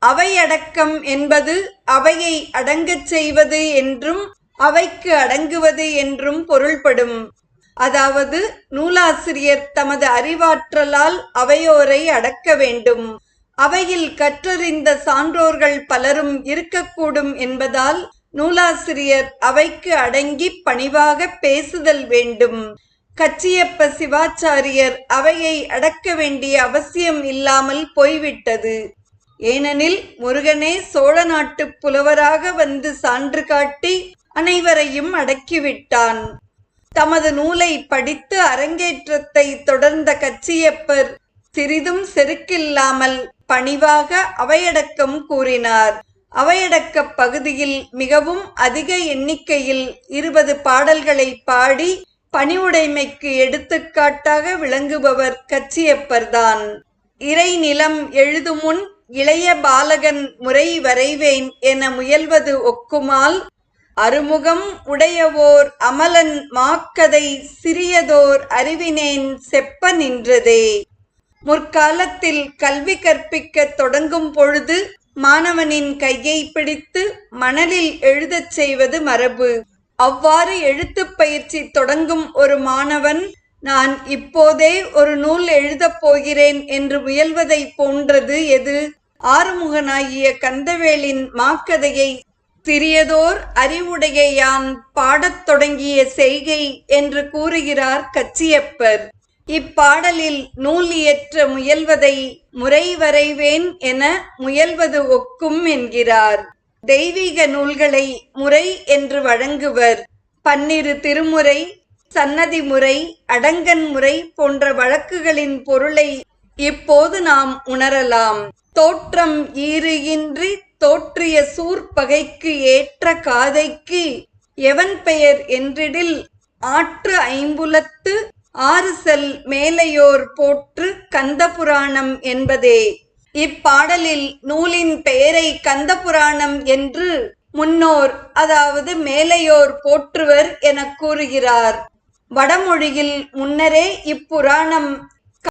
அவையடக்கம் என்பது அவையை அடங்கச் செய்வது என்றும் அவைக்கு அடங்குவது என்றும் பொருள்படும். அதாவது நூலாசிரியர் தமது அறிவாற்றலால் அவையோரை அடக்க வேண்டும். அவையில் கற்றறிந்த சான்றோர்கள் பலரும் இருக்கக்கூடும் என்பதால் நூலாசிரியர் அவைக்கு அடங்கி பணிவாக பேசுதல் வேண்டும். கச்சியப்ப சிவாச்சாரியர் அவையை அடக்க வேண்டிய அவசியம் இல்லாமல் போய்விட்டது. ஏனெனில் முருகனே சோழ நாட்டு புலவராக வந்து சான்று காட்டி அனைவரையும் அடக்கிவிட்டான். தமது நூலை படித்து அரங்கேற்றத்தை தொடர்ந்த கச்சியப்பர் சிறிதும் செருக்கில்லாமல் பணிவாக அவையடக்கம் கூறினார். அவையடக்க பகுதியில் மிகவும் அதிக எண்ணிக்கையில் 20 பாடல்களை பாடி பணிவுடைமைக்கு எடுத்துக்காட்டாக விளங்குபவர் கச்சியப்பர்தான். இறைநிலம் எழுதுமுன் இளைய பாலகன் முறை வரைவேன் என முயல்வது ஒக்குமால், அருமுகம் உடையவோர் அமலன் மாக்கதை சிறியதோர் அறிவினேன் செப்ப நின்றதே. முற்காலத்தில் கல்வி கற்பிக்க தொடங்கும் பொழுது மாணவனின் கையை பிடித்து மணலில் எழுதச் செய்வது மரபு. அவ்வாறு எழுத்துப் பயிற்சி தொடங்கும் ஒரு மாணவன் நான் இப்போதே ஒரு நூல் எழுதப் போகிறேன் என்று முயல்வதை போன்றது எது? ஆறுமுகனாகிய கந்தவேலின் மாக்கதையை சிறியதோர் அறிவுடைய யான் பாடத் தொடங்கிய செய்கை என்று கூறுகிறார் கச்சியப்பர். இப்பாடலில் நூல் இயற்ற முயல்வதை முறை வரைவேன் என முயல்வது ஒக்கும் என்கிறார். தெய்வீக நூல்களை முறை என்று வழங்குவர். 12 திருமுறை, சன்னதி முறை, அடங்கன் முறை போன்ற வழக்குகளின் பொருளை இப்போது நாம் உணரலாம். தோற்றம் ஈறு இன்றி தோற்றிய சூர்பகைக்கு ஏற்ற காதைக்கு எவன் பெயர் என்றிடில் ஆற்று ஐம்புலத்து 6 செல் மேலையோர் போற்று கந்தபுராணம் என்பதே. இப்பாடலில் நூலின் பெயரை கந்தபுராணம் என்று முன்னோர், அதாவது மேலையோர் போற்றுவர் என கூறுகிறார். வடமொழியில் முன்னரே இப்புராணம்